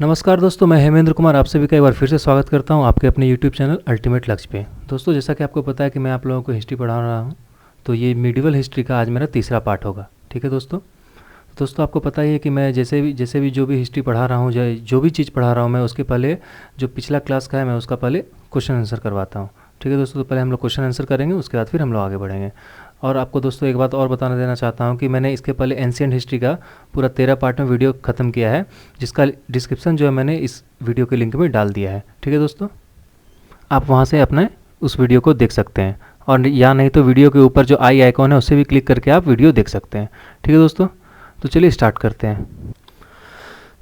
नमस्कार दोस्तों, मैं हेमेंद्र कुमार आप सभी का एक बार फिर से स्वागत करता हूं आपके अपने YouTube चैनल अल्टीमेट लक्ष्य पे। दोस्तों, जैसा कि आपको पता है कि मैं आप लोगों को हिस्ट्री पढ़ा रहा हूं, तो ये मिडिवल हिस्ट्री का आज मेरा तीसरा पार्ट होगा। ठीक है दोस्तों, आपको पता ही है कि मैं जैसे भी जो भी हिस्ट्री पढ़ा रहा हूँ, जो भी चीज़ पढ़ा रहा हूँ, मैं उसके पहले जो पिछला क्लास का है मैं उसका पहले क्वेश्चन आंसर करवाता हूँ। ठीक है दोस्तों, तो पहले हम लोग क्वेश्चन आंसर करेंगे, उसके बाद फिर हम लोग आगे बढ़ेंगे। और आपको दोस्तों एक बात और बताना देना चाहता हूँ कि मैंने इसके पहले एंशिएंट हिस्ट्री का पूरा 13 पार्ट में वीडियो ख़त्म किया है, जिसका डिस्क्रिप्शन जो है मैंने इस वीडियो के लिंक में डाल दिया है। ठीक है दोस्तों, आप वहाँ से अपने उस वीडियो को देख सकते हैं, और या नहीं तो वीडियो के ऊपर जो आई आइकॉन है उससे भी क्लिक करके आप वीडियो देख सकते हैं। ठीक है दोस्तों, तो चलिए स्टार्ट करते हैं।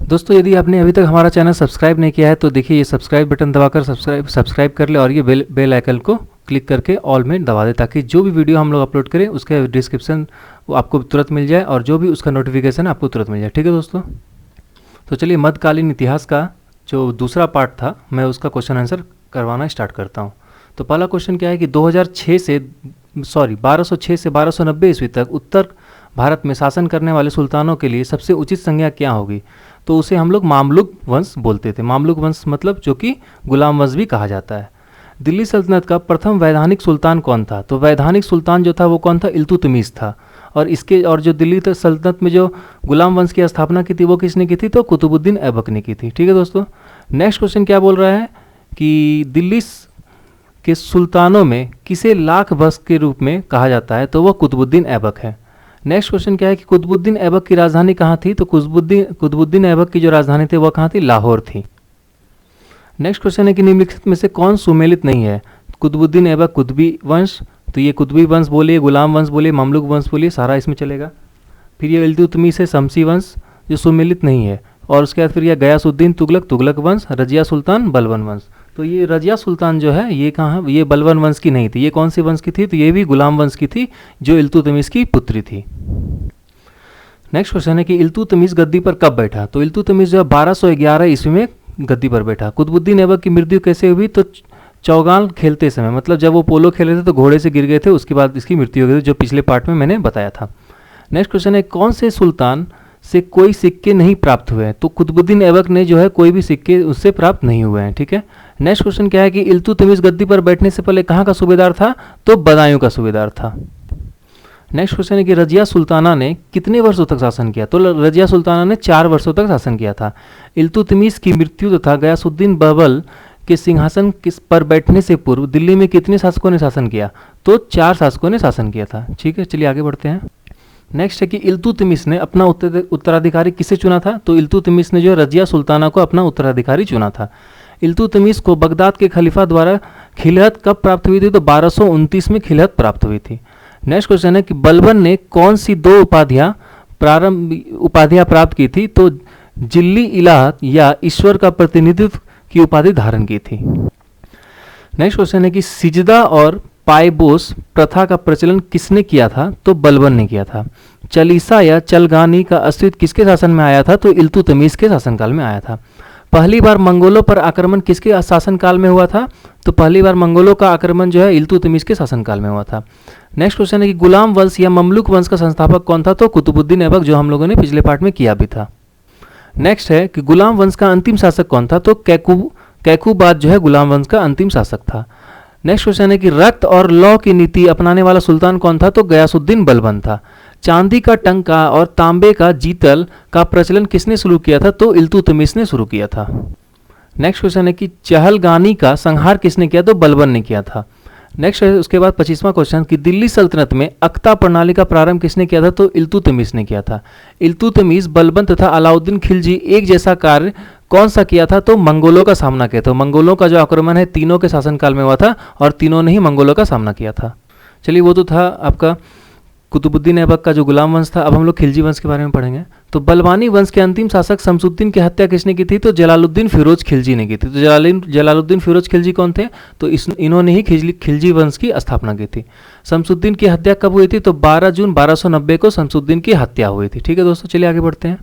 दोस्तों, यदि आपने अभी तक हमारा चैनल सब्सक्राइब नहीं किया है तो देखिए ये सब्सक्राइब बटन दबाकर सब्सक्राइब कर ले, और ये बेल आइकन को क्लिक करके ऑल में दबा दे, ताकि जो भी वीडियो हम लोग अपलोड करें उसका डिस्क्रिप्शन वो आपको तुरंत मिल जाए, और जो भी उसका नोटिफिकेशन आपको तुरंत मिल जाए। ठीक है दोस्तों, तो चलिए मध्यकालीन इतिहास का जो दूसरा पार्ट था मैं उसका क्वेश्चन आंसर करवाना स्टार्ट करता हूँ। तो पहला क्वेश्चन क्या है कि 1206 से 1290 ईस्वी तक उत्तर भारत में शासन करने वाले सुल्तानों के लिए सबसे उचित संज्ञा क्या होगी? तो उसे हम लोग मामलुक वंश बोलते थे। मामलुक वंश मतलब जो कि गुलाम वंश भी कहा जाता है। दिल्ली सल्तनत का प्रथम वैधानिक सुल्तान कौन था? तो वैधानिक सुल्तान जो था वो कौन था? इल्तुतमिश था। और जो दिल्ली सल्तनत में जो गुलाम वंश की स्थापना की थी वो किसने की थी? तो कुतुबुद्दीन ऐबक ने की थी। ठीक है दोस्तों, नेक्स्ट क्वेश्चन क्या बोल रहा है कि दिल्ली के सुल्तानों में किसे लाख वंश के रूप में कहा जाता है? तो वह कुतुबुद्दीन ऐबक है। नेक्स्ट क्वेश्चन क्या है कि कुतुबुद्दीन ऐबक की राजधानी कहाँ थी? तो कुतुबुद्दीन ऐबक की जो राजधानी थी वह कहाँ थी? लाहौर थी। नेक्स्ट क्वेश्चन है कि निम्नलिखित में से कौन सुमेलित नहीं है? कुतुबुद्दीन ऐबक कुतुबी वंश, तो ये कुतुबी वंश बोलिए, गुलाम वंश बोलिए, ममलुक वंश बोलिए, सारा इसमें चलेगा। फिर ये इल्तुतमिश है शमसी वंश जो सुमेलित नहीं है, और उसके बाद फिर यह गयासुद्दीन तुगलक वंश, रजिया सुल्तान बलबन वंश। तो ये रजिया सुल्तान जो है ये कहाँ है? ये बलबन वंश की नहीं थी। ये कौन सी वंश की थी? तो ये भी गुलाम वंश की थी, जो इल्तुतमिश की पुत्री थी। नेक्स्ट क्वेश्चन है कि इल्तुतमिश गद्दी पर कब बैठा? तो इल्तुतमिश जो है 1211 ईस्वी में गद्दी पर बैठा। कुतुबुद्दीन ऐबक की मृत्यु कैसे हुई? तो चौगान खेलते समय, मतलब जब वो पोलो खेल रहे थे तो घोड़े से गिर गए थे, उसके बाद इसकी मृत्यु हो गई थी, जो पिछले पार्ट में मैंने बताया था। नेक्स्ट क्वेश्चन है कौन से सुल्तान से कोई सिक्के नहीं प्राप्त हुए हैं? तो कुतुबुद्दीन ऐबक ने जो है कोई भी सिक्के उससे प्राप्त नहीं हुए हैं। ठीक है, नेक्स्ट क्वेश्चन क्या है कि इल्तुतमिश गद्दी पर बैठने से पहले कहाँ का सूबेदार था? तो बदायूं का सूबेदार था। नेक्स्ट क्वेश्चन है कि रजिया सुल्ताना ने कितने वर्षों तक शासन किया? तो रजिया सुल्ताना ने 4 वर्षों तक शासन किया था। इल्तुतमिश की मृत्यु तथा गयासुद्दीन बबल के सिंहासन पर बैठने से पूर्व दिल्ली में कितने शासकों ने शासन किया? तो 4 शासकों ने शासन किया था। ठीक है, चलिए आगे बढ़ते हैं। नेक्स्ट है कि इल्तुतमिश ने अपना उत्तराधिकारी किसे चुना था? तो इल्तुतमिश ने जो रजिया सुल्ताना को अपना उत्तराधिकारी चुना था। इल्तुतमिश को बगदाद के खलीफा द्वारा खिलहत कब प्राप्त हुई थी? तो 1229 में खिलहत प्राप्त हुई थी। नेक्स्ट क्वेश्चन है कि बलबन ने कौन सी 2 उपाधियां प्राप्त की थी? तो जिल्ली इलाह या ईश्वर का प्रतिनिधित्व की उपाधि धारण की थी। नेक्स्ट क्वेश्चन है कि सिजदा और पायबोस प्रथा का प्रचलन किसने किया था? तो बलबन ने किया था। चलीसा या चलगानी का अस्तित्व किसके शासन में आया था? तो इल्तुतमिश के शासनकाल में आया था। पहली बार मंगोलों पर आक्रमण किसके शासनकाल में हुआ था? तो पहली बार मंगोलों का आक्रमण जो है इल्तुतमिश के शासनकाल में हुआ था। नेक्स्ट क्वेश्चन है कि गुलाम वंश या ममलुक वंश का संस्थापक कौन था? तो कुतुबुद्दीन ऐबक, जो हम लोगों ने पिछले पार्ट में किया भी था। नेक्स्ट है कि गुलाम वंश का अंतिम शासक कौन था? तो कैकूबाद जो है गुलाम वंश का अंतिम शासक था। नेक्स्ट क्वेश्चन है कि रक्त और लौ की नीति अपनाने वाला सुल्तान कौन था? तो गयासुद्दीन बलबन था। चांदी का टंका और तांबे का जीतल का प्रचलन किसने शुरू किया था? तो इल्तुतमिश ने शुरू किया था। नेक्स्ट क्वेश्चन है कि चहलगानी का संहार किसने किया? तो बलबन ने किया था। नेक्स्ट है उसके बाद 25वां क्वेश्चन कि दिल्ली सल्तनत में अख्ता प्रणाली का प्रारंभ किसने किया था? तो इल्तुतमिश ने किया था। इल्तुतमिश, बलबन तथा अलाउद्दीन खिलजी एक जैसा कार्य कौन सा किया था? तो मंगोलों का सामना किया था। मंगोलों का जो आक्रमण है तीनों के शासनकाल में हुआ था, और तीनों ने ही मंगोलों का सामना किया था। चलिए, वो तो था आपका कुतुबुद्दीन ऐबक का जो गुलाम वंश था। अब हम लोग खिलजी वंश के बारे में पढ़ेंगे। तो बलबानी वंश के अंतिम शासक शमसुद्दीन की हत्या किसने की थी? तो जलालुद्दीन फिरोज खिलजी ने की थी। तो जलालुद्दीन फिरोज खिलजी कौन थे? तो इन्होंने ही खिलजी वंश की स्थापना की थी। शमसुद्दीन की हत्या कब हुई थी? तो 12 जून 1290 को शमसुद्दीन की हत्या हुई थी। ठीक है दोस्तों, चलिए आगे बढ़ते हैं।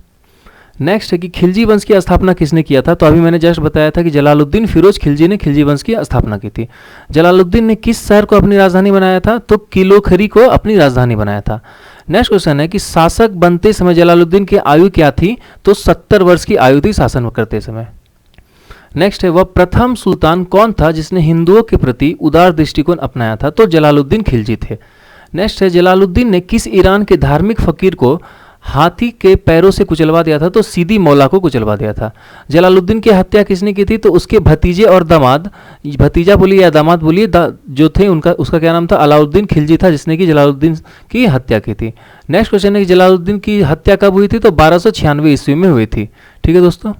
नेक्स्ट है कि खिलजी वंश की स्थापना किसने किया था? तो अभी मैंने जस्ट बताया था कि जलालुद्दीन फिरोज खिलजी ने खिलजी वंश की स्थापना की थी। जलालुद्दीन ने किस शहर को अपनी राजधानी बनाया था? तो किलोखरी को अपनी राजधानी बनाया था। नेक्स्ट क्वेश्चन है कि शासक बनते समय जलालुद्दीन की आयु क्या थी? तो 70 वर्ष की आयु थी शासन करते समय। नेक्स्ट है वह प्रथम सुल्तान कौन था जिसने हिंदुओं के प्रति उदार दृष्टिकोण अपनाया था? तो जलालुद्दीन खिलजी थे। नेक्स्ट है जलालुद्दीन ने किस ईरान के धार्मिक फकीर को हाथी के पैरों से कुचलवा दिया था? तो सीदी मौला को कुचलवा दिया था। जलालुद्दीन की हत्या किसने की थी? तो उसके भतीजे और दामाद, भतीजा बोलिए या दामाद बोलिए, जो थे उसका क्या नाम था? अलाउद्दीन खिलजी था, जिसने कि जलालुद्दीन की हत्या की थी। नेक्स्ट क्वेश्चन है कि जलालुद्दीन की हत्या कब हुई थी? तो 1296 ईस्वी में हुई थी। ठीक है दोस्तों,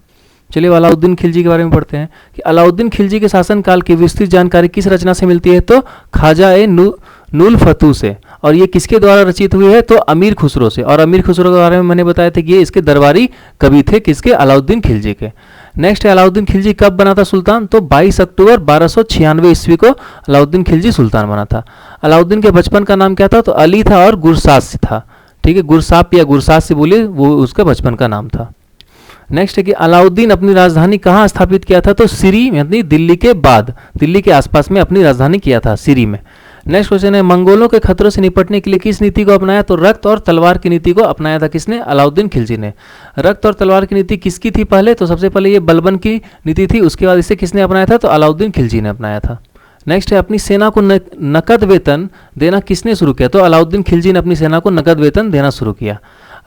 चलिए अलाउद्दीन खिलजी के बारे में पढ़ते हैं कि अलाउद्दीन खिलजी के शासनकाल की विस्तृत जानकारी किस रचना से मिलती है? तो ख्वाजा ए नूल फतू से। और ये किसके द्वारा रचित हुई है? तो अमीर खुसरो से। और अमीर खुसरो के बारे में मैंने बताया था कि ये इसके दरबारी कवि थे, किसके? अलाउद्दीन खिलजी के। नेक्स्ट है अलाउद्दीन खिलजी कब बना था सुल्तान? तो 22 अक्टूबर 1296 ईस्वी को अलाउद्दीन खिलजी सुल्तान बना था। अलाउद्दीन के बचपन का नाम क्या था? तो अली था और गुरसास था। ठीक है, गुरसाप या गुरसास से बोलिए, वो उसका बचपन का नाम था। नेक्स्ट है कि अलाउद्दीन अपनी राजधानी कहाँ स्थापित किया था? तो सिरी, यानी दिल्ली के बाद, दिल्ली के आसपास में अपनी राजधानी किया था, सिरी में। नेक्स्ट क्वेश्चन है मंगोलों के खतरों से निपटने के लिए किस नीति को अपनाया? तो रक्त और तलवार की नीति को अपनाया था। किसने? अलाउद्दीन खिलजी ने। रक्त और तलवार की नीति किसकी थी पहले? तो सबसे पहले ये बलबन की नीति थी, उसके बाद इसे किसने अपनाया था? तो अलाउद्दीन खिलजी ने अपनाया था। नेक्स्ट है अपनी सेना को नकद वेतन देना किसने शुरू किया? तो अलाउद्दीन खिलजी ने अपनी सेना को नकद वेतन देना शुरू किया।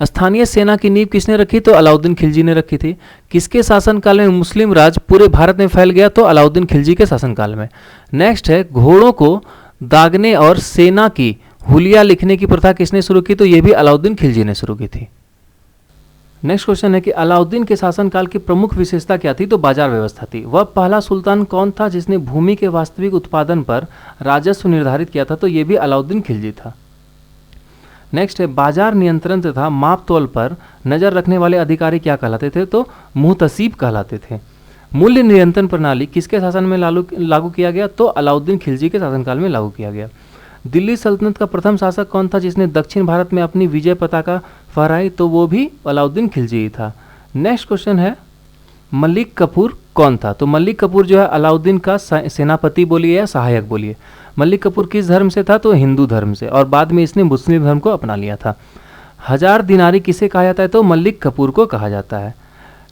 स्थानीय सेना की नींव किसने रखी? तो अलाउद्दीन खिलजी ने रखी थी। किसके शासनकाल में मुस्लिम राज पूरे भारत में फैल गया? तो अलाउद्दीन खिलजी के शासनकाल में। नेक्स्ट है घोड़ों को दागने और सेना की हुलिया लिखने की प्रथा किसने शुरू की? तो यह भी अलाउद्दीन खिलजी ने शुरू की थी। नेक्स्ट क्वेश्चन है कि अलाउद्दीन के शासनकाल की प्रमुख विशेषता क्या थी? तो बाजार व्यवस्था थी। वह पहला सुल्तान कौन था जिसने भूमि के वास्तविक उत्पादन पर राजस्व निर्धारित किया था? तो यह भी अलाउद्दीन खिलजी था। नेक्स्ट है बाजार नियंत्रण तथा माप तोल पर नजर रखने वाले अधिकारी क्या कहलाते थे? तो मुहतसीब कहलाते थे। मूल्य नियंत्रण प्रणाली किसके शासन में लागू किया गया? तो अलाउद्दीन खिलजी के शासनकाल में लागू किया गया। दिल्ली सल्तनत का प्रथम शासक कौन था जिसने दक्षिण भारत में अपनी विजय पताका फहराई? तो वो भी अलाउद्दीन खिलजी ही था। नेक्स्ट क्वेश्चन है मलिक कफूर कौन था? तो मलिक कफूर जो है अलाउद्दीन का सेनापति बोलिए या सहायक बोलिए। मलिक कफूर किस धर्म से था? तो हिंदू धर्म से, और बाद में इसने मुस्लिम धर्म को अपना लिया था। 1000 दिनारी किसे कहा जाता है? तो मलिक कफूर को कहा जाता है।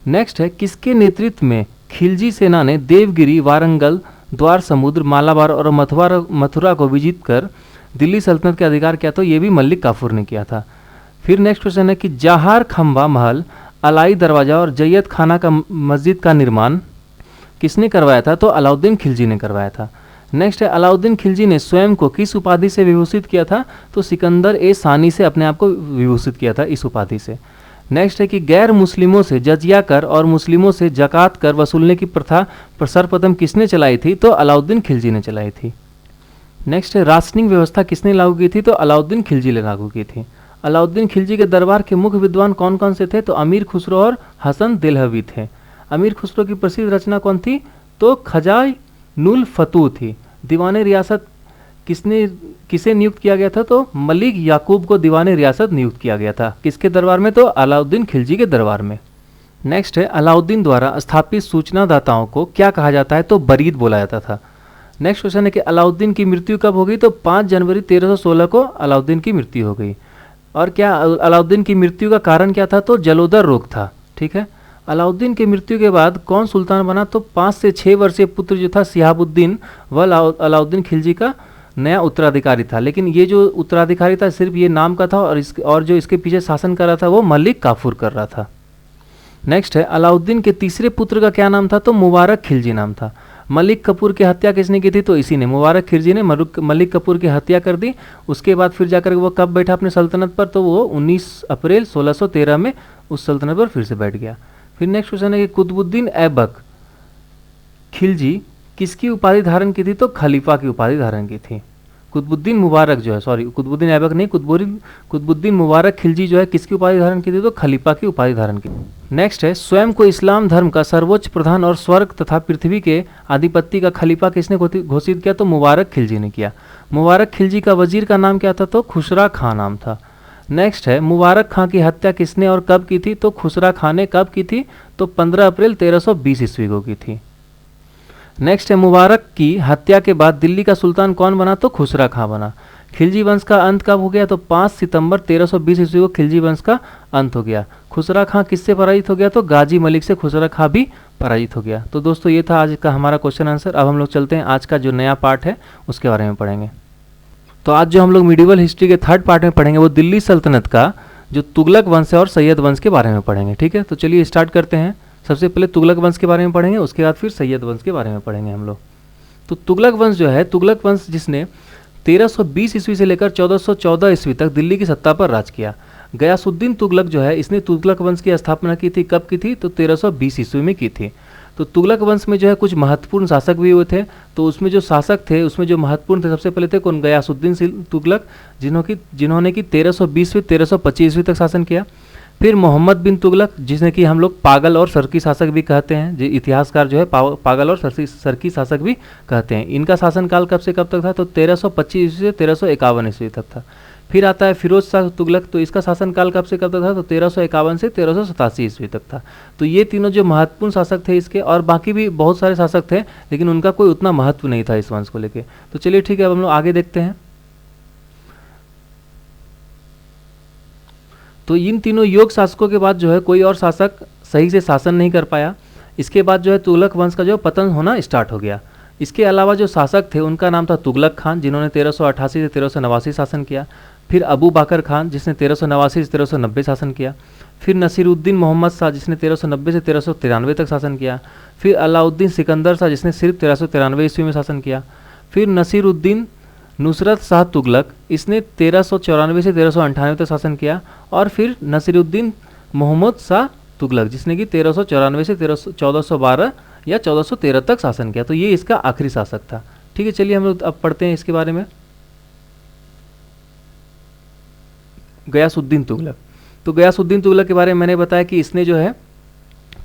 नेक्स्ट है किसके नेतृत्व में खिलजी सेना ने देवगिरी, वारंगल, द्वार समुद्र, मालाबार और मथुरा को विजित कर दिल्ली सल्तनत के अधिकार किया? तो ये भी मलिक काफूर ने किया था। फिर नेक्स्ट क्वेश्चन है कि जहार खंबा महल, अलाई दरवाजा और जैयत खाना का मस्जिद का निर्माण किसने करवाया था? तो अलाउद्दीन खिलजी ने करवाया था। नेक्स्ट है अलाउद्दीन खिलजी ने स्वयं को किस उपाधि से विभूषित किया था? तो सिकंदर ए सानी से अपने आप को विभूषित किया था, इस उपाधि से। नेक्स्ट है कि गैर मुस्लिमों से जजिया कर और मुस्लिमों से जकात कर वसूलने की प्रथा सर्वप्रथम किसने चलाई थी? तो अलाउद्दीन खिलजी ने चलाई थी। नेक्स्ट है राशनिंग व्यवस्था किसने लागू की थी? तो अलाउद्दीन खिलजी ने लागू की थी। अलाउद्दीन खिलजी के दरबार के मुख्य विद्वान कौन कौन से थे? तो अमीर खुसरो और हसन दिलहवी थे। अमीर खुसरो की प्रसिद्ध रचना कौन थी? तो ख्वाजा नूल फतू थी। दीवाने रियासत किसे नियुक्त किया गया था? तो मलिक याकूब को दीवाने रियासत नियुक्त किया गया था। किसके दरबार में? तो अलाउद्दीन खिलजी के दरबार में। नेक्स्ट है अलाउद्दीन द्वारा स्थापित सूचनादाताओं को क्या कहा जाता है? तो बरीद बोला जाता था। नेक्स्ट क्वेश्चन है कि अलाउद्दीन की मृत्यु कब हो गई? तो 5 जनवरी 1316 को अलाउद्दीन की मृत्यु हो गई। और क्या अलाउद्दीन की मृत्यु का कारण क्या था? तो जलोदर रोग था। ठीक है, अलाउद्दीन की मृत्यु के बाद कौन सुल्तान बना? तो 5 से 6 वर्षीय पुत्र जो था सिहाबुद्दीन, वह अलाउद्दीन खिलजी का नया उत्तराधिकारी था। लेकिन ये जो उत्तराधिकारी था सिर्फ ये नाम का था, और जो इसके पीछे शासन कर रहा था वो मलिक काफूर कर रहा था। नेक्स्ट है अलाउद्दीन के तीसरे पुत्र का क्या नाम था? तो मुबारक खिलजी नाम था। मलिक कपूर की हत्या किसने की थी? तो इसी ने, मुबारक खिलजी ने मलिक कपूर की हत्या कर दी। उसके बाद फिर जाकर वो कब बैठा अपने सल्तनत पर? तो वो 19 अप्रैल 1613 में उस सल्तनत पर फिर से बैठ गया। फिर नेक्स्ट क्वेश्चन है कि कुतुबुद्दीन ऐबक खिलजी किसकी उपाधि धारण की थी? तो खलीफा की उपाधि धारण की थी। कुतुबुद्दीन मुबारक जो है, सॉरी कुतुबुद्दीन ऐबक नहीं, कुतुबुद्दीन मुबारक खिलजी जो है किसकी उपाधि धारण की थी? तो खलीफा की उपाधि धारण की। नेक्स्ट है स्वयं को इस्लाम धर्म का सर्वोच्च प्रधान और स्वर्ग तथा पृथ्वी के आधिपत्य का खलीफा किसने घोषित किया? तो मुबारक खिलजी ने किया। मुबारक खिलजी का वजीर का नाम क्या था? तो खुसरा खां नाम था। नेक्स्ट है मुबारक खां की हत्या किसने और कब की थी? तो खुसरा खां ने कब की थी? तो 15 अप्रैल 1320 ईस्वी को की थी। नेक्स्ट है मुबारक की हत्या के बाद दिल्ली का सुल्तान कौन बना? तो खुसरा खां बना। खिलजी वंश का अंत कब हो गया? तो 5 सितंबर 1320 ईस्वी को खिलजी वंश का अंत हो गया। खुसरा खां किससे पराजित हो गया? तो गाजी मलिक से खुसरा खां भी पराजित हो गया। तो दोस्तों ये था आज का हमारा क्वेश्चन आंसर। अब हम लोग चलते हैं आज का जो नया पार्ट है उसके बारे में पढ़ेंगे। तो आज जो हम लोग मिडिवल हिस्ट्री के थर्ड पार्ट में पढ़ेंगे वो दिल्ली सल्तनत का जो तुगलक वंश है और सैयद वंश के बारे में पढ़ेंगे। ठीक है, तो चलिए स्टार्ट करते हैं। सबसे पहले तुगलक वंश के बारे में पढ़ेंगे, उसके बाद फिर सैयद वंश के बारे में पढ़ेंगे हम लोग। तो तुगलक वंश जो है, तुगलक वंश जिसने 1320 ईस्वी से लेकर 1414 ईस्वी तक दिल्ली की सत्ता पर राज किया। गयासुद्दीन तुगलक जो है इसने तुगलक वंश की स्थापना की थी। कब की थी? तो 1320 ईस्वी में की थी। तो तुगलक वंश में जो है कुछ महत्वपूर्ण शासक भी हुए थे। तो उसमें जो शासक थे उसमें जो महत्वपूर्ण थे सबसे पहले थे कौन? गयासुद्दीन तुगलक, जिन्होंने कि 1320 से 1325 ईस्वी तक शासन किया। फिर मोहम्मद बिन तुगलक, जिसने कि हम लोग पागल और सरकी शासक भी कहते हैं, जो इतिहासकार जो है पागल और सरकी शासक भी कहते हैं। इनका शासनकाल कब से कब तक था? तो 1325 ईस्वी से 1351 ईस्वी तक था। फिर आता है फिरोज शाह तुगलक, तो इसका शासनकाल कब से कब तक था? तो 1351 से 1387 ईस्वी तक था। तो ये तीनों जो महत्वपूर्ण शासक थे इसके, और बाकी भी बहुत सारे शासक थे लेकिन उनका कोई उतना महत्व नहीं था इस वंश को लेके। तो चलिए ठीक है, अब हम लोग आगे देखते हैं। तो इन तीनों योग शासकों के बाद जो है कोई और शासक सही से शासन नहीं कर पाया। इसके बाद जो है तुगलक वंश का जो पतन होना स्टार्ट हो गया। इसके अलावा जो शासक थे उनका नाम था तुगलक खान, जिन्होंने 1388 से 1389 शासन किया। फिर अबू बकर खान, जिसने 1389 से 1390 शासन किया। फिर नसीरुद्दीन मोहम्मद शाह, जिसने 1390 से 1393 तक शासन किया। फिर अलाउद्दीन सिकंदर शाह, जिसने सिर्फ 1393 ईस्वी में शासन किया। फिर नसीरुद्दीन नुसरत शाह तुगलक, इसने 1394 से 1398 तक शासन किया। और फिर नसीरुद्दीन मोहम्मद शाह तुगलक, जिसने कि 1394 से 1412 या 1413 तक शासन किया। तो ये इसका आखिरी शासक था। ठीक है, चलिए हम लोग अब पढ़ते हैं इसके बारे में। गयासुद्दीन तुगलक। तो गयासुद्दीन तुगलक के बारे में मैंने बताया कि इसने जो है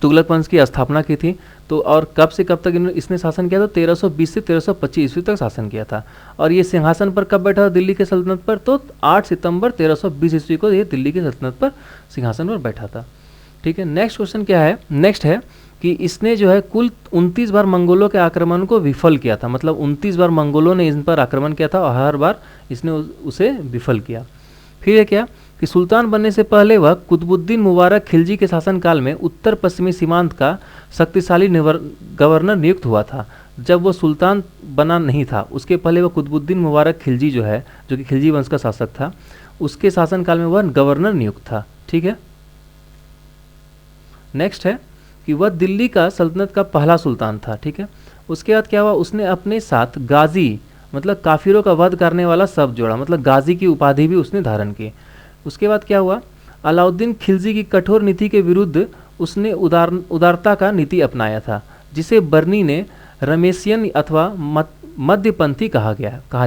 तुगलक वंश की स्थापना की थी। तो और कब से कब तक इसने शासन किया? तो 1320 से 1325 ईस्वी तक शासन किया था। और ये सिंहासन पर कब बैठा था दिल्ली के सल्तनत पर? तो 8 सितंबर 1320 ईस्वी को ये दिल्ली की सल्तनत पर सिंहासन पर बैठा था। ठीक है, नेक्स्ट क्वेश्चन क्या है? नेक्स्ट है कि इसने जो है कुल 29 बार मंगोलों के आक्रमण को विफल किया था। मतलब 29 बार मंगोलों ने इन पर आक्रमण किया था और हर बार इसने उसे विफल किया। फिर है क्या कि सुल्तान बनने से पहले वह कुतुबुद्दीन मुबारक खिलजी के शासनकाल में उत्तर पश्चिमी सीमांत का शक्तिशाली गवर्नर नियुक्त हुआ था। जब वो सुल्तान बना नहीं था उसके पहले वह कुतुबुद्दीन मुबारक खिलजी जो है, जो कि खिलजी वंश का शासक था, उसके शासनकाल में वह गवर्नर नियुक्त था। ठीक है, नेक्स्ट है कि वह दिल्ली का सल्तनत का पहला सुल्तान था। ठीक है, उसके बाद क्या हुआ? उसने अपने साथ गाजी मतलब काफिरों का वध करने वाला शब्द जोड़ा, मतलब गाजी की उपाधि भी उसने धारण की। उसके बाद क्या हुआ? अलाउद्दीन खिलजी की कठोर नीति के विरुद्ध उसने उदारता का नीति अपनाया था, जिसे बर्नी ने रमेशियन अथवा मध्यपंथी कहा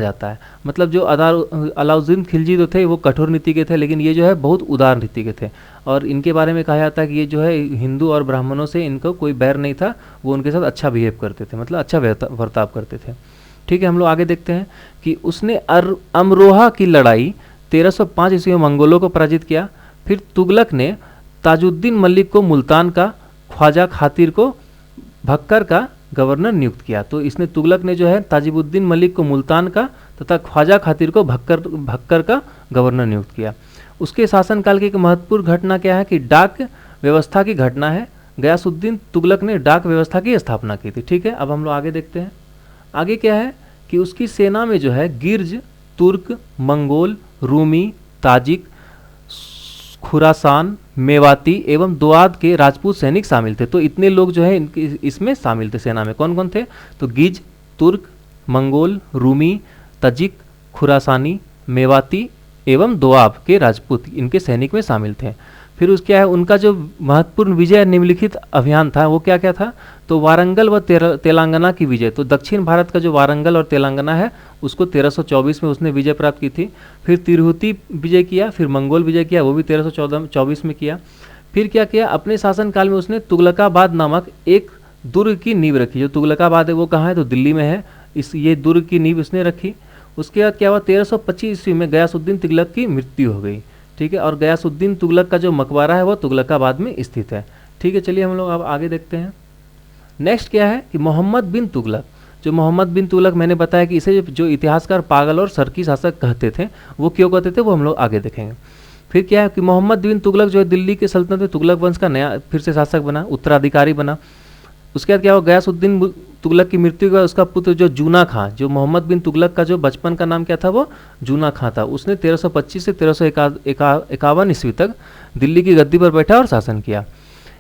जाता है। मतलब जो अलाउद्दीन खिलजी जो थे वो कठोर नीति के थे, लेकिन ये जो है बहुत उदार नीति के थे। और इनके बारे में कहा जाता है कि ये जो है हिंदू और ब्राह्मणों से इनको कोई बैर नहीं था, वो उनके साथ अच्छा बिहेव करते थे, मतलब अच्छा बर्ताव करते थे। ठीक है, हम लोग आगे देखते हैं कि उसने अमरोहा की लड़ाई 1305 ईस्वी में मंगोलों को पराजित किया। फिर तुगलक ने ताजुद्दीन मलिक को मुल्तान का, ख्वाजा खातिर को भक्कर का गवर्नर नियुक्त किया। तो इसने तुगलक ने जो है ताजिबुद्दीन मलिक को मुल्तान का तथा ख्वाजा खातिर को भक्कर का गवर्नर नियुक्त किया। उसके शासनकाल की एक महत्वपूर्ण घटना क्या है कि डाक व्यवस्था की घटना है। गयासुद्दीन तुगलक ने डाक व्यवस्था की स्थापना की थी। ठीक है, अब हम लोग आगे देखते हैं। आगे क्या है कि उसकी सेना में जो है गिर्ज, तुर्क, मंगोल, रूमी, ताजिक, खुरासान, मेवाती एवं दोआब के राजपूत सैनिक शामिल थे। तो इतने लोग जो है इसमें शामिल थे सेना में। कौन कौन थे? तो गिज, तुर्क, मंगोल, रूमी, तजिक, खुरासानी, मेवाती एवं दोआब के राजपूत इनके सैनिक में शामिल थे। फिर उस क्या है उनका जो महत्वपूर्ण विजय निम्नलिखित अभियान था वो क्या क्या था? तो वारंगल व तेलंगाना की विजय। तो दक्षिण भारत का जो वारंगल और तेलंगाना है उसको 1324 में उसने विजय प्राप्त की थी। फिर तिरहुती विजय किया, फिर मंगोल विजय किया, वो भी 1324 में किया। फिर क्या किया? अपने शासनकाल में उसने तुगलकाबाद नामक एक दुर्ग की नींव रखी। जो तुगलकाबाद है वो कहाँ है? तो दिल्ली में है। ये दुर्ग की नींव उसने रखी। उसके बाद क्या हुआ? 1325 ईस्वी में गयासुद्दीन तुगलक की मृत्यु हो गई। ठीक है, और गयासुद्दीन तुगलक का जो मकबरा है वो तुगलकाबाद में स्थित है। ठीक है, चलिए हम लोग अब आगे देखते हैं। नेक्स्ट क्या है कि मोहम्मद बिन तुगलक। जो मोहम्मद बिन तुगलक मैंने बताया कि इसे जो इतिहासकार पागल और सरकी शासक कहते थे, वो क्यों कहते थे वो हम लोग आगे देखेंगे। फिर क्या है कि मोहम्मद बिन तुगलक जो है दिल्ली के सल्तनत में तुगलक वंश का नया फिर से शासक बना, उत्तराधिकारी बना। उसके बाद क्या हुआ, गयासुद्दीन तुगलक की मृत्यु के बाद उसका पुत्र जो जूना खां, जो मोहम्मद बिन तुगलक का जो बचपन का नाम क्या था वो जूना खां था, उसने 1325 से 1351 ईस्वी तक दिल्ली की गद्दी पर बैठा और शासन किया।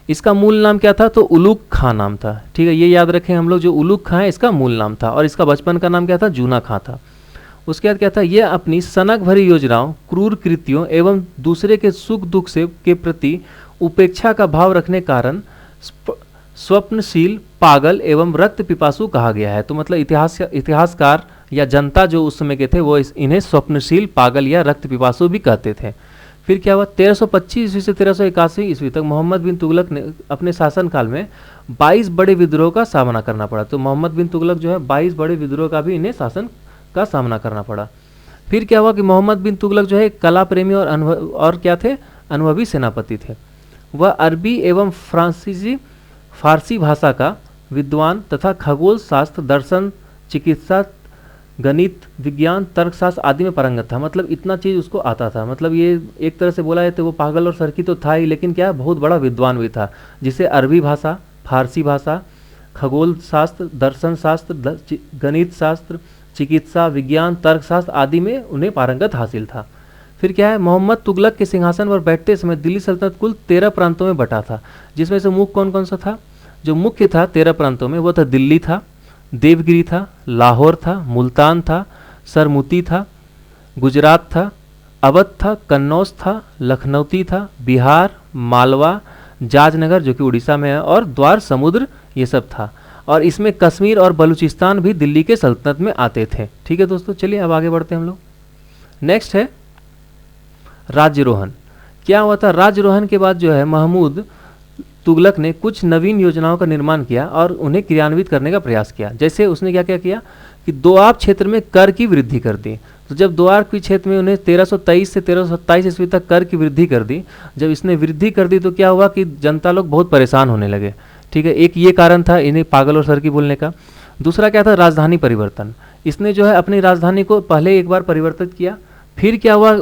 इसका मूल नाम क्या था, तो उलूग खां नाम था। ठीक है, ये याद रखें हम लोग, जो उलूग खां है इसका मूल नाम था और इसका बचपन का नाम क्या था, जूना खां था। उसके बाद क्या था, ये अपनी सनक भरी योजनाओं, क्रूर कृत्यों एवं दूसरे के सुख दुख से के प्रति उपेक्षा का भाव रखने कारण स्वप्नशील, पागल एवं रक्त पिपासु कहा गया है। तो मतलब इतिहासकार या जनता जो उस समय के थे वो इन्हें स्वप्नशील, पागल या रक्त पिपासु भी कहते थे। फिर क्या हुआ, 1325 ईस्वी से 1381 ईस्वी तक मोहम्मद बिन तुगलक ने अपने शासनकाल में 22 बड़े विद्रोह का सामना करना पड़ा। तो मोहम्मद बिन तुगलक जो है 22 बड़े विद्रोह का भी इन्हें शासन का सामना करना पड़ा। फिर क्या हुआ कि मोहम्मद बिन तुगलक जो है कला प्रेमी और क्या थे, अनुभवी सेनापति थे। वह अरबी एवं फारसी भाषा का विद्वान तथा खगोल शास्त्र, दर्शन, चिकित्सा, गणित, विज्ञान, तर्कशास्त्र आदि में पारंगत था। मतलब इतना चीज़ उसको आता था। मतलब ये एक तरह से बोला जाए तो वो पागल और सरकी तो था ही, लेकिन क्या बहुत बड़ा विद्वान भी था, जिसे अरबी भाषा, फारसी भाषा, खगोल शास्त्र, दर्शन शास्त्र, गणित शास्त्र, चिकित्सा, विज्ञान, तर्कशास्त्र आदि में उन्हें पारंगत हासिल था। फिर क्या है, मोहम्मद तुगलक के सिंहासन पर बैठते समय दिल्ली सल्तनत कुल 13 प्रांतों में बटा था, जिसमें से मुख्य कौन कौन सा था, जो मुख्य था 13 प्रांतों में वो था दिल्ली था, देवगिरी था, लाहौर था, मुल्तान था, सरमुती था, गुजरात था, अवध था, कन्नौज था, लखनऊती था, बिहार, मालवा, जाजनगर जो कि उड़ीसा में है, और द्वार समुद्र ये सब था। और इसमें कश्मीर और बलूचिस्तान भी दिल्ली के सल्तनत में आते थे। ठीक है दोस्तों, चलिए अब आगे बढ़ते हैं हम लोग। नेक्स्ट है राज्यरोहन। क्या हुआ था, राज्यरोहन के बाद जो है महमूद तुगलक ने कुछ नवीन योजनाओं का निर्माण किया और उन्हें क्रियान्वित करने का प्रयास किया। जैसे उसने क्या क्या किया कि दोआब क्षेत्र में कर की वृद्धि कर दी। तो जब दोआब के क्षेत्र में उन्हें 1323 से 1327 ईस्वी तक कर की वृद्धि कर दी, जब इसने वृद्धि कर दी तो क्या हुआ कि जनता लोग बहुत परेशान होने लगे। ठीक है, एक ये कारण था इन्हें पागल और सरकी बोलने का। दूसरा क्या था, राजधानी परिवर्तन। इसने जो है अपनी राजधानी को पहले एक बार परिवर्तित किया, फिर क्या हुआ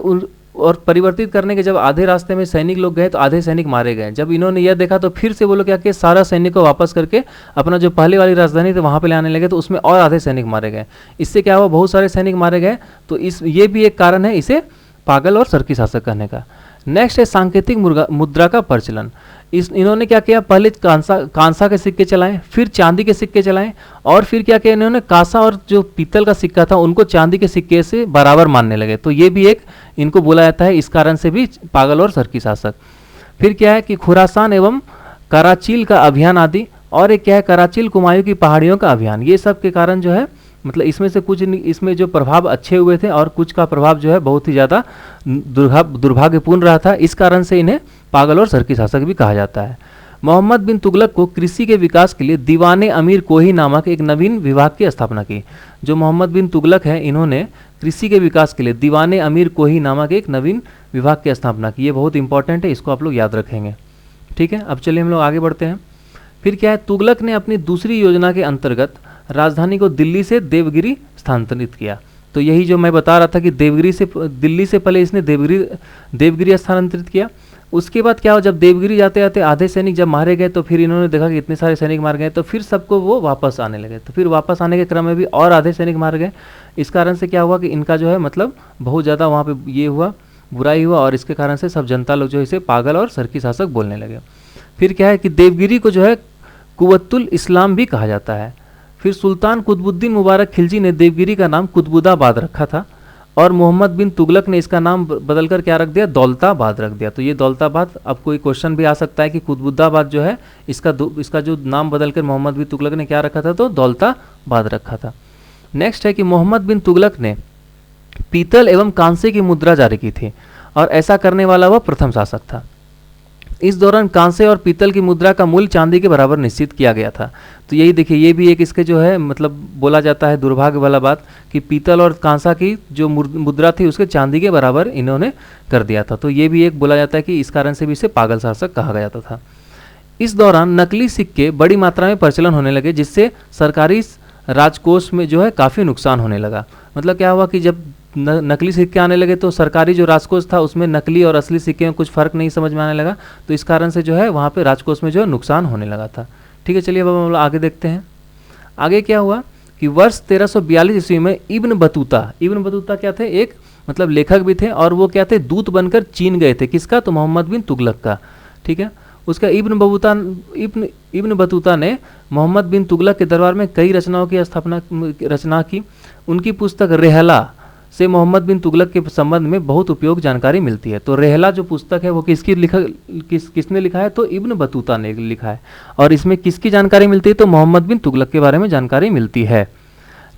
और परिवर्तित करने के जब आधे रास्ते में सैनिक लोग गए तो आधे सैनिक मारे गए। जब इन्होंने यह देखा तो फिर से वो लोग क्या किया, सारा सैनिक को वापस करके अपना जो पहले वाली राजधानी थी वहाँ पे ले आने लगे, तो उसमें और आधे सैनिक मारे गए। इससे क्या हुआ, बहुत सारे सैनिक मारे गए। तो ये भी एक कारण है इसे पागल और सरकी शासक कहने का। नेक्स्ट है सांकेतिक मुद्रा का प्रचलन। इन्होंने क्या किया, पहले कांसा के सिक्के चलाए, फिर चांदी के सिक्के चलाए, और फिर क्या किया इन्होंने, कांसा और जो पीतल का सिक्का था उनको चांदी के सिक्के से बराबर मानने लगे। तो ये भी एक इनको बोला जाता है, इस कारण से भी पागल और सरकी शासक। फिर क्या है कि खुरासान एवं कराचील का अभियान आदि, और एक क्या है कराचील कुमायूं की पहाड़ियों का अभियान। ये सब के कारण जो है मतलब इसमें से कुछ इसमें जो प्रभाव अच्छे हुए थे और कुछ का प्रभाव जो है बहुत ही ज़्यादा दुर्भाग्यपूर्ण रहा था। इस कारण से इन्हें पागल और सरकी शासक भी कहा जाता है। मोहम्मद बिन तुगलक को कृषि के विकास के लिए दीवाने अमीर कोही नामक एक नवीन विभाग की स्थापना की। जो मोहम्मद बिन तुगलक है इन्होंने कृषि के विकास के लिए दीवाने अमीर कोही नामक एक नवीन विभाग की स्थापना की। ये बहुत इंपॉर्टेंट है, इसको आप लोग याद रखेंगे। ठीक है, अब चलिए हम लोग आगे बढ़ते हैं। फिर क्या है, तुगलक ने अपनी दूसरी योजना के अंतर्गत राजधानी को दिल्ली से देवगिरी स्थानांतरित किया। तो यही जो मैं बता रहा था कि दिल्ली से पहले इसने देवगिरी स्थानांतरित किया। उसके बाद क्या हो, जब देवगिरी जाते जाते आधे सैनिक जब मारे गए तो फिर इन्होंने देखा कि इतने सारे सैनिक मार गए, तो फिर सबको वो वापस आने लगे। तो फिर वापस आने के क्रम में भी और आधे सैनिक मार गए। इस कारण से क्या हुआ कि इनका जो है मतलब बहुत ज़्यादा वहाँ पे ये हुआ, बुराई हुआ, और इसके कारण से सब जनता लोग जो है इसे पागल और सरकी शासक बोलने लगे। फिर क्या है कि देवगिरी को जो है कुवत्तुल इस्लाम भी कहा जाता है। फिर सुल्तान कुतुबुद्दीन मुबारक खिलजी ने देवगिरी का नाम कुतुबुद्दाबाद रखा था, और मोहम्मद बिन तुगलक ने इसका नाम बदलकर क्या रख दिया, दौलताबाद रख दिया। तो ये दौलताबाद, अब कोई क्वेश्चन भी आ सकता है कि कुतुबुद्दाबाद जो है इसका जो नाम बदलकर मोहम्मद बिन तुगलक ने क्या रखा था, तो दौलताबाद रखा था। नेक्स्ट है कि मोहम्मद बिन तुगलक ने पीतल एवं कांसे की मुद्रा जारी की थी, और ऐसा करने वाला वह प्रथम शासक था। इस दौरान कांसे और पीतल की मुद्रा का मूल्य चांदी के बराबर निश्चित किया गया था। तो यही देखिए, ये भी एक इसके जो है मतलब बोला जाता है दुर्भाग्य वाला बात कि पीतल और कांसा की जो मुद्रा थी उसके चांदी के बराबर इन्होंने कर दिया था। तो ये भी एक बोला जाता है कि इस कारण से भी इसे पागल शासक कहा जाता था। इस दौरान नकली सिक्के बड़ी मात्रा में प्रचलन होने लगे, जिससे सरकारी राजकोष में जो है काफ़ी नुकसान होने लगा। मतलब क्या हुआ कि जब नकली सिक्के आने लगे तो सरकारी जो राजकोष था उसमें नकली और असली सिक्के में कुछ फ़र्क नहीं समझ में आने लगा, तो इस कारण से जो है वहाँ पे राजकोष में जो है नुकसान होने लगा था। ठीक है, चलिए अब हम लोग आगे देखते हैं। आगे क्या हुआ कि वर्ष 1342 ईस्वी में इब्न बतूता क्या थे, एक मतलब लेखक भी थे, और वो क्या थे, दूत बनकर चीन गए थे। किसका, तो मोहम्मद बिन तुगलक का। ठीक है, उसका इब्न बतूता ने मोहम्मद बिन तुगलक के दरबार में कई रचनाओं की रचना की। उनकी पुस्तक रेहला से मोहम्मद बिन तुगलक के संबंध में बहुत उपयोग जानकारी मिलती है। तो रेहला जो पुस्तक है वो किसने लिखा है, तो इब्न बतूता ने लिखा है। और इसमें किसकी जानकारी मिलती है, तो मोहम्मद बिन तुगलक के बारे में जानकारी मिलती है।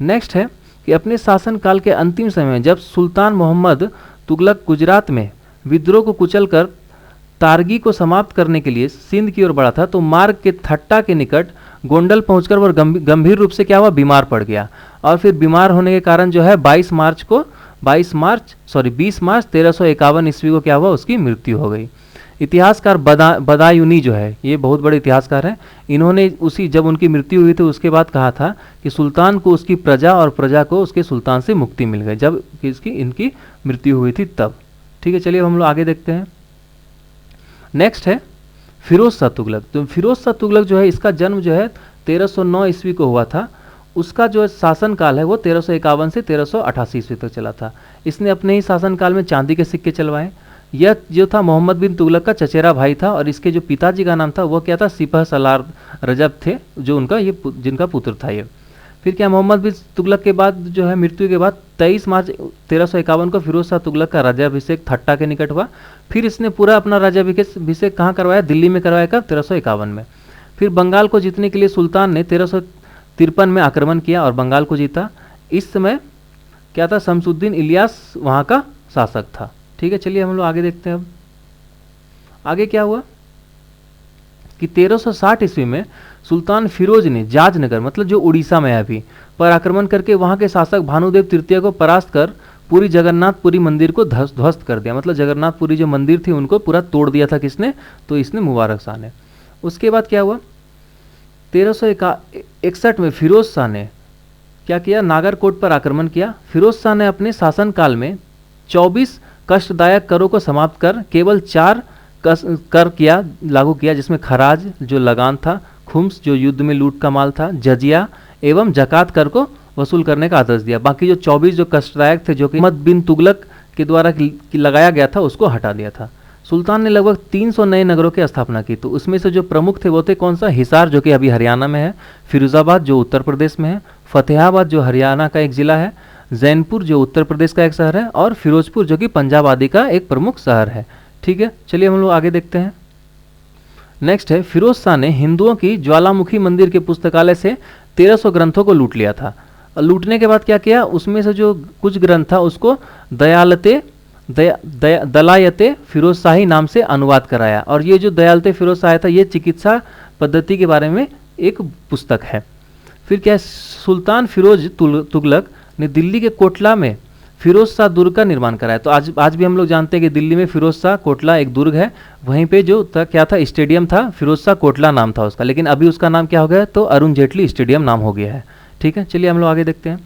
नेक्स्ट है कि अपने शासनकाल के अंतिम समय में जब सुल्तान मोहम्मद तुगलक गुजरात में विद्रोह को कुचलकर तारगी को समाप्त करने के लिए सिंध की ओर बढ़ा था, तो मार्ग के थट्टा के निकट गोंडल पहुंचकर वह गंभीर रूप से क्या हुआ, बीमार पड़ गया। और फिर बीमार होने के कारण जो है 20 मार्च 1351 ईस्वी को क्या हुआ, उसकी मृत्यु हो गई। इतिहासकार बदायूनी जो है, ये बहुत बड़े इतिहासकार हैं, इन्होंने जब उनकी मृत्यु हुई थी उसके बाद कहा था कि सुल्तान को उसकी प्रजा और प्रजा को उसके सुल्तान से मुक्ति मिल गई, जब इनकी मृत्यु हुई थी तब। ठीक है, चलिए हम लोग आगे देखते हैं। नेक्स्ट है फिरोज शाह तुगलक। तो फिरोज शाह तुगलक जो है, इसका जन्म जो है 1309 ईस्वी को हुआ था। उसका जो शासनकाल है वो 1351 से 1388 ईस्वी तक चला था। इसने अपने ही शासनकाल में चांदी के सिक्के चलवाए। यह जो था मोहम्मद बिन तुगलक का चचेरा भाई था, और इसके जो पिताजी का नाम था वो क्या था, सिपह सलार रजब थे, जो जिनका पुत्र था ये। फिर क्या, मोहम्मद बिन तुगलक के बाद जो है मृत्यु के बाद 23 मार्च 1351 को फिरोज शाह तुगलक का राज्याभिषेक थट्टा के निकट हुआ। फिर इसने पूरा अपना राज्याभिषेक कहाँ करवाया, दिल्ली में करवाया, कब, 1351 में। फिर बंगाल को जीतने के लिए सुल्तान ने 1353 में आक्रमण किया और बंगाल को जीता। इस समय क्या था, शमसुद्दीन इलियास वहाँ का शासक था। ठीक है, चलिए हम लोग आगे देखते हैं। अब आगे क्या हुआ कि 1360 ईस्वी में सुल्तान फिरोज ने जाजनगर, मतलब जो उड़ीसा में है अभी, पर आक्रमण करके वहाँ के शासक भानुदेव तृतीय को परास्त कर पूरी जगन्नाथपुरी मंदिर को ध्वस्त कर दिया। मतलब जगन्नाथपुरी जो मंदिर थी उनको पूरा तोड़ दिया था किसने, तो इसने, मुबारक शाह ने। उसके बाद क्या हुआ, 1361 में फिरोज शाह ने क्या किया, नागरकोट पर आक्रमण किया। फिरोज शाह ने अपने शासनकाल में 24 कष्टदायक करों को समाप्त कर केवल 4 कर लागू किया, जिसमें खराज जो लगान था, खुम्स जो युद्ध में लूट का माल था, जजिया एवं जकात कर को वसूल करने का आदेश दिया। बाकी जो 24 जो कष्टदायक थे, जो कि मोहम्मद बिन तुगलक के द्वारा लगाया गया था, उसको हटा दिया था। सुल्तान ने लगभग 300 नए नगरों की स्थापना की। तो उसमें से जो प्रमुख थे वो थे कौन सा, हिसार जो कि अभी हरियाणा में है, फिरोजाबाद जो उत्तर प्रदेश में है, फतेहाबाद जो हरियाणा का एक जिला है, जैनपुर जो उत्तर प्रदेश का एक शहर है, और फिरोजपुर जो कि पंजाब आदि का एक प्रमुख शहर है। ठीक है, चलिए हम लोग आगे देखते हैं। नेक्स्ट है, फिरोज शाह ने हिंदुओं की ज्वालामुखी मंदिर के पुस्तकालय से 1300 ग्रंथों को लूट लिया था। लूटने के बाद क्या किया, उसमें से जो कुछ ग्रंथ था उसको दलायते फिरोज शाही नाम से अनुवाद कराया। और ये जो दयालते फिरोज शाही था, ये चिकित्सा पद्धति के बारे में एक पुस्तक है। फिर क्या, सुल्तान फिरोज तुगलक ने दिल्ली के कोटला में फिरोज शाह दुर्ग का निर्माण कराया। तो आज भी हम लोग जानते हैं कि दिल्ली में फिरोज शाह कोटला एक दुर्ग है, वहीं पे जो था क्या था, स्टेडियम था, फिरोज शाह कोटला नाम था उसका, लेकिन अभी उसका नाम क्या हो गया, तो अरुण जेटली स्टेडियम नाम हो गया है। ठीक है, चलिए हम लोग आगे देखते हैं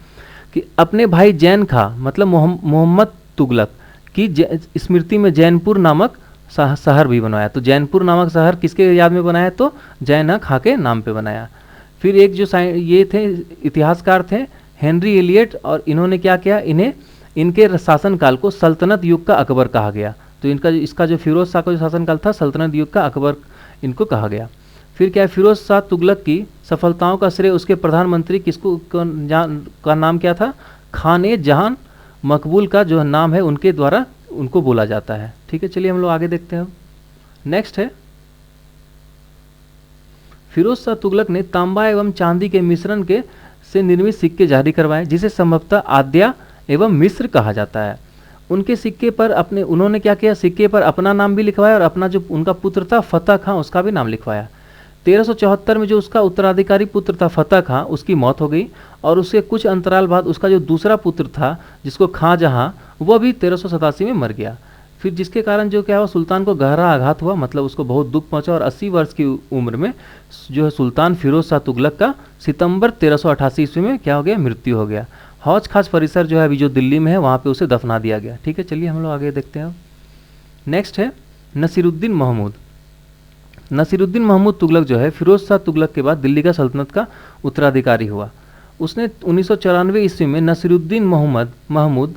कि अपने भाई जैन खां मतलब मोहम्मद तुगलक की स्मृति में जैनपुर नामक शहर भी बनवाया। तो जैनपुर नामक शहर किसके याद में बनाया, तो जैन खां के नाम पे बनाया। फिर एक जो ये थे इतिहासकार थे हेनरी एलियट, और इन्होंने क्या किया, इनके शासनकाल को सल्तनत युग का अकबर कहा गया। तो इसका जो फिरोज शाह का जो शासनकाल था, सल्तनत युग का अकबर इनको कहा गया। फिर क्या है, फिरोज शाह तुगलक की सफलताओं का श्रेय उसके प्रधानमंत्री का नाम क्या था, खाने जहान मकबूल का जो नाम है उनके द्वारा उनको बोला जाता है। ठीक है, चलिए हम लोग आगे देखते हैं। नेक्स्ट है, फिरोज शाह तुगलक ने तांबा एवं चांदी के मिश्रण से निर्मित सिक्के जारी करवाए, जिसे संभवतः आद्या एवं मिस्र कहा जाता है। उनके सिक्के पर उन्होंने क्या किया, सिक्के पर अपना नाम भी लिखवाया और अपना जो उनका पुत्र था फतेह खां उसका भी नाम लिखवाया। 1374 में जो उसका उत्तराधिकारी पुत्र था फतेह खां, उसकी मौत हो गई, और उसके कुछ अंतराल बाद उसका जो दूसरा पुत्र था जिसको खां जहां, वह भी 1387 में मर गया। फिर जिसके कारण जो क्या हुआ, सुल्तान को गहरा आघात हुआ, मतलब उसको बहुत दुख पहुंचा और 80 वर्ष की उम्र में जो है सुल्तान फिरोज शाह तुगलक का सितंबर 1388 ईस्वी में क्या हो गया, मृत्यु हो गया। हौज खास परिसर जो है अभी जो दिल्ली में है वहाँ पे उसे दफना दिया गया। ठीक है, चलिए हम लोग आगे देखते हैं। नेक्स्ट है नसीरुद्दीन महमूद। नसीरुद्दीन महमूद तुगलक जो है फिरोज शाह तुगलक के बाद दिल्ली का सल्तनत का उत्तराधिकारी हुआ। उसने 1994 ईस्वी में नसीरुद्दीन महमूद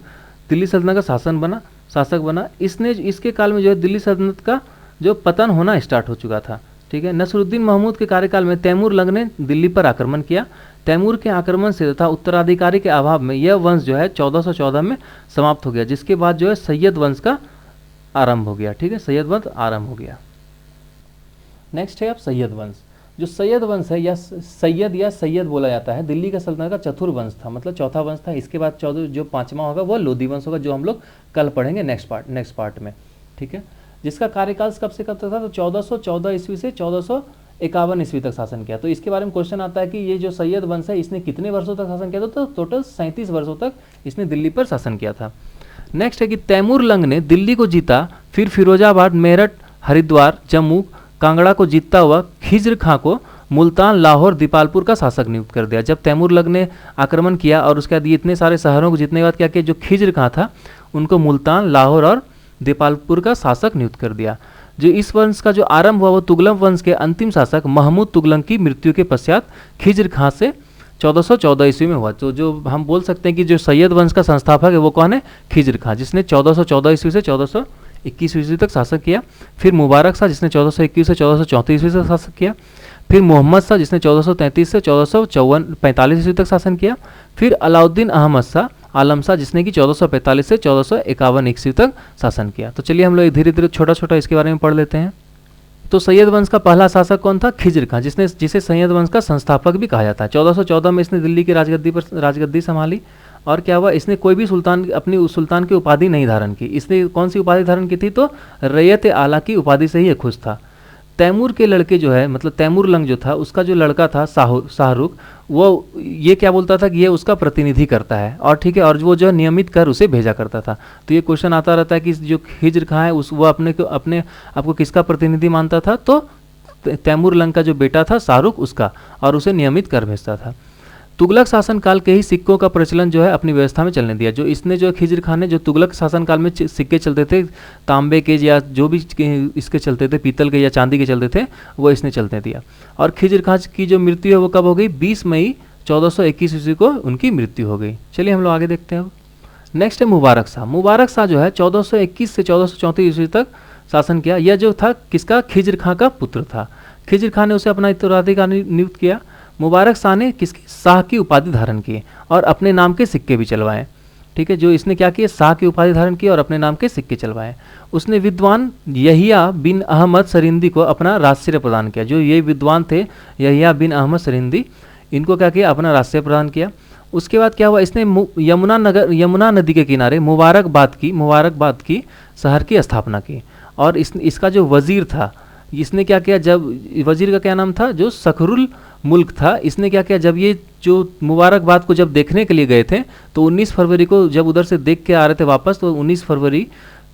दिल्ली सल्तनत का शासक बना। इसके काल में जो है दिल्ली सल्तनत का जो पतन होना स्टार्ट हो चुका था। ठीक है, नसीरुद्दीन महमूद के कार्यकाल में तैमूर लंग ने दिल्ली पर आक्रमण किया। तैमूर के आक्रमण से तथा उत्तराधिकारी के अभाव में यह वंश जो है 1414 में समाप्त हो गया, जिसके बाद जो है सैयद वंश का आरंभ हो गया। ठीक है, सैयद वंश आरंभ हो गया। नेक्स्ट है अब सैयद वंश। जो सैयद वंश है या सैयद बोला जाता है, दिल्ली का सल्तनत का चतुर्थ वंश था, मतलब चौथा वंश था। इसके बाद जो पांचवा होगा वह लोधी वंश होगा, जो हम लोग कल पढ़ेंगे नेक्स्ट पार्ट में। ठीक है, जिसका कार्यकाल कब से कब तक था, तो 1414 ईस्वी से 1451 ईस्वी तक शासन किया। तो इसके बारे में क्वेश्चन आता है कि ये जो सैयद वंश है इसने कितने वर्षों तक शासन किया था, तो टोटल 37 वर्षों तक इसने दिल्ली पर शासन किया था। नेक्स्ट है कि तैमूर लंग ने दिल्ली को जीता, फिर फिरोजाबाद, मेरठ, हरिद्वार, जम्मू, कांगड़ा को जीतता हुआ खिज्र खां को मुल्तान, लाहौर, दीपालपुर का शासक नियुक्त कर दिया। जब तैमूर लंग ने आक्रमण किया और उसके बाद इतने सारे शहरों को जीतने के बाद क्या किया, जो खिज्र खां था उनको मुल्तान, लाहौर और दीपालपुर का शासक नियुक्त कर दिया। जो इस वंश का जो आरंभ हुआ वो तुगलक वंश के अंतिम शासक महमूद तुगलक की मृत्यु के पश्चात खिज्र खां से 1414 ईस्वी में हुआ। तो जो हम बोल सकते हैं कि जो सैयद वंश का संस्थापक है वो कौन है, खिज्र खां, जिसने 1414 ईस्वी से 1421 ईस्वी तक शासन किया। फिर मुबारक शाह जिसने 1421 से 1434 ईस्वी तक शासन किया। फिर मोहम्मद शाह जिसने 1433 से 1445 ईस्वी तक शासन किया। फिर अलाउद्दीन अहमद शाह आलम शाह जिसने कि 1445 से 1451 ईस्वी तक शासन किया। तो चलिए हम लोग धीरे धीरे छोटा छोटा इसके बारे में पढ़ लेते हैं। तो सैयद वंश का पहला शासक कौन था, खिज्र खां, जिसे सैयद वंश का संस्थापक भी कहा जाता है। 1414 में इसने दिल्ली की राजगद्दी संभाली। और क्या हुआ, इसने कोई भी सुल्तान की उपाधि नहीं धारण की। इसने कौन सी उपाधि धारण की थी, तो रैयत आला की उपाधि से ही खुश था। तैमूर के लड़के जो है, मतलब तैमूर लंग जो था उसका जो लड़का था शाहरुख, वो ये क्या बोलता था कि ये उसका प्रतिनिधि करता है, और ठीक है, और वो जो नियमित कर उसे भेजा करता था। तो ये क्वेश्चन आता रहता है कि जो खिज्र खां है वो अपने आपको किसका प्रतिनिधि मानता था, तो तैमूर लंग का जो बेटा था शाहरुख उसका, और उसे नियमित कर भेजता था। तुगलक शासन काल के ही सिक्कों का प्रचलन जो है अपनी व्यवस्था में चलने दिया। जो खिज्र खां ने जो तुगलक शासन काल में सिक्के चलते थे तांबे के या जो भी इसके चलते थे, पीतल के या चांदी के चलते थे, वो इसने चलते दिया। और खिज्र खां की जो मृत्यु है वो कब हो गई, 20 मई 1421 ईस्वी को उनकी मृत्यु हो गई। चलिए हम लोग आगे देखते हैं। नेक्स्ट है मुबारक शाह। मुबारक शाह जो है 1421 से 1434 ईस्वी तक शासन किया। यह जो था किसका, खिज्र खां का पुत्र था। खिज्र खां ने उसे अपना उत्तराधिकारी नियुक्त किया। मुबारक शाह ने किसकी, शाह की उपाधि धारण की और अपने नाम के सिक्के भी चलवाए। ठीक है, जो इसने क्या किया, शाह की उपाधि धारण की और अपने नाम के सिक्के चलवाए। उसने विद्वान यहिया बिन अहमद सरिंदी को अपना राजश्रय प्रदान किया। जो ये विद्वान थे यहिया बिन अहमद सरिंदी, इनको क्या किया, अपना राजश्रय प्रदान किया। उसके बाद क्या हुआ, इसने यमुना नदी के किनारे मुबारकबाद की शहर की स्थापना की। और इसका जो वजीर था, इसने क्या किया, जब वजीर का क्या नाम था, जो सखरुल मुल्क था, इसने क्या किया, जब ये जो मुबारकबाद को जब देखने के लिए गए थे तो 19 फरवरी को जब उधर से देख के आ रहे थे वापस, तो 19 फरवरी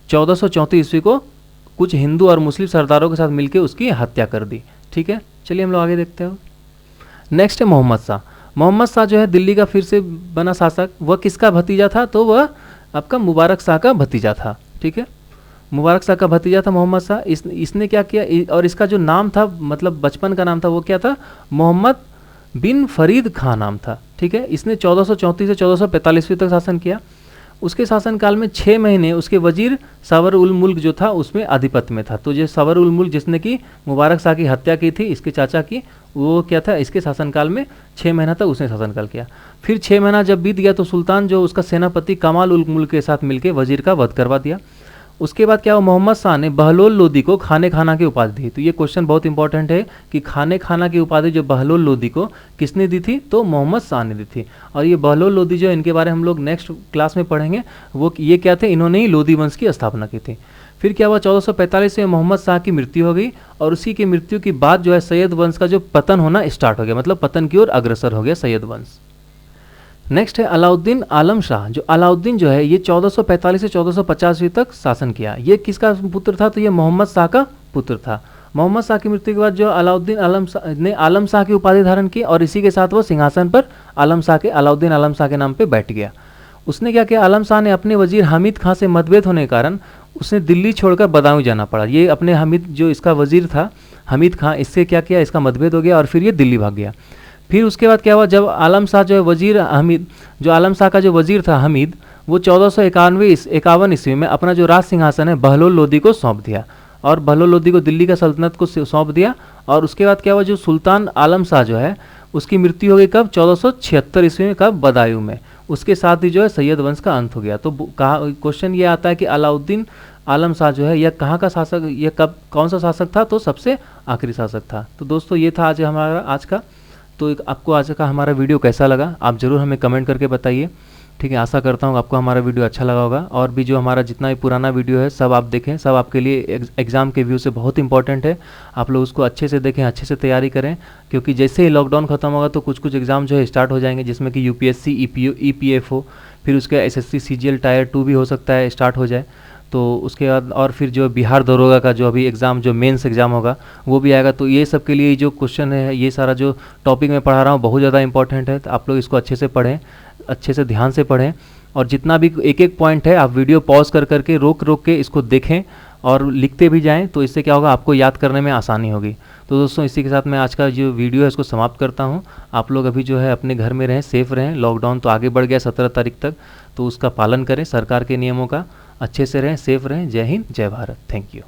1434 ईस्वी को कुछ हिंदू और मुस्लिम सरदारों के साथ मिलकर उसकी हत्या कर दी। ठीक है, चलिए हम लोग आगे देखते हैं। नेक्स्ट है मोहम्मद शाह। मोहम्मद शाह जो है दिल्ली का फिर से बना शासक। वह किसका भतीजा था, तो वह आपका मुबारक शाह का भतीजा था। ठीक है, मुबारक शाह का भतीजा था मोहम्मद शाह। इसने क्या किया, और इसका जो नाम था, मतलब बचपन का नाम था, वो क्या था, मोहम्मद बिन फरीद खां नाम था। ठीक है, इसने 1434 से 1445 तक शासन किया। उसके शासनकाल में 6 महीने उसके वजीर सवर उल मुल्क जो था उसमें आधिपत्य में था। तो ये सवर उल मुल्क जिसने कि मुबारक शाह की हत्या की थी, इसके चाचा की, वो क्या था, इसके शासनकाल में 6 महीना तक उसने शासनकाल किया। फिर 6 महीना जब बीत गया तो सुल्तान जो उसका सेनापति कमाल उल मुल्क के साथ मिलकर वजीर का वध करवा दिया। उसके बाद क्या हुआ, मोहम्मद शाह ने बहलोल लोदी को खाने खाना की उपाधि दी। तो ये क्वेश्चन बहुत इंपॉर्टेंट है कि खाने खाना की उपाधि जो बहलोल लोदी को किसने दी थी, तो मोहम्मद शाह ने दी थी। और ये बहलोल लोदी जो, इनके बारे में हम लोग नेक्स्ट क्लास में पढ़ेंगे। वो ये क्या थे, इन्होंने ही लोदी वंश की स्थापना की थी। फिर क्या हुआ, 1445 में मोहम्मद शाह की मृत्यु हो गई। और उसी की मृत्यु के बाद जो है सैयद वंश का जो पतन होना स्टार्ट हो गया, मतलब पतन की ओर अग्रसर हो गया सैयद वंश। नेक्स्ट है अलाउद्दीन आलम शाह। जो अलाउद्दीन जो है ये 1445 से 1485 तक शासन किया। ये किसका पुत्र था? तो ये मोहम्मद शाह का पुत्र था। मोहम्मद शाह की मृत्यु के बाद जो अलाउद्दीन आलम शाह ने आलम शाह की उपाधि धारण की और इसी के साथ वो सिंहासन पर अलाउद्दीन आलम शाह के नाम पे बैठ गया। उसने क्या किया? आलम शाह ने अपने वजीर हामिद खां से मतभेद होने के कारण उसने दिल्ली छोड़कर बदायूं जाना पड़ा। ये अपने हामिद जो इसका वजीर था हामिद खां, इससे क्या किया? इसका मतभेद हो गया और फिर ये दिल्ली भाग गया। फिर उसके बाद क्या हुआ? जब आलम शाह जो है वजीर हमीद, जो आलम शाह का जो वजीर था हमीद, वो 1451 ईस्वी में अपना जो राज सिंहासन है बहलोल लोदी को सौंप दिया और बहलोल लोदी को दिल्ली का सल्तनत को सौंप दिया। और उसके बाद क्या हुआ? जो सुल्तान आलम शाह जो है उसकी मृत्यु हो गई कब? 1476 ईस्वी में। कब? बदायूं में। उसके साथ ही जो है सैयद वंश का अंत हो गया। तो कहा क्वेश्चन ये आता है कि अलाउद्दीन आलम शाह जो है यह कहाँ का शासक, यह कब कौन सा शासक था? तो सबसे आखिरी शासक था। तो दोस्तों ये था आज का। तो आपको आज का हमारा वीडियो कैसा लगा आप ज़रूर हमें कमेंट करके बताइए। ठीक है, आशा करता हूँ आपको हमारा वीडियो अच्छा लगा होगा। और भी जो हमारा जितना भी पुराना वीडियो है सब आप देखें, सब आपके लिए एग्ज़ाम के व्यू से बहुत इंपॉर्टेंट है। आप लोग उसको अच्छे से देखें, अच्छे से तैयारी करें, क्योंकि जैसे ही लॉकडाउन खत्म होगा तो कुछ कुछ एग्ज़ाम जो है स्टार्ट हो जाएंगे, जिसमें कि यूपीएससी, ईपीएफओ, फिर उसके एसएससी सीजीएल टायर 2 भी हो सकता है स्टार्ट हो जाए। तो उसके बाद और फिर जो बिहार दरोगा का जो अभी एग्ज़ाम, जो मेंस एग्ज़ाम होगा वो भी आएगा। तो ये सब के लिए जो क्वेश्चन है, ये सारा जो टॉपिक मैं पढ़ा रहा हूँ बहुत ज़्यादा इंपॉर्टेंट है। तो आप लोग इसको अच्छे से पढ़ें, अच्छे से ध्यान से पढ़ें, और जितना भी एक एक पॉइंट है आप वीडियो पॉज कर करके रोक रोक के इसको देखें और लिखते भी जाएं। तो इससे क्या होगा? आपको याद करने में आसानी होगी। तो दोस्तों इसी के साथ मैं आज का जो वीडियो है इसको समाप्त करता हूं। आप लोग अभी जो है अपने घर में रहें, सेफ़ रहें। लॉकडाउन तो आगे बढ़ गया 17 तारीख तक, तो उसका पालन करें, सरकार के नियमों का। अच्छे से रहें, सेफ़ रहें। जय हिंद, जय भारत। Thank you.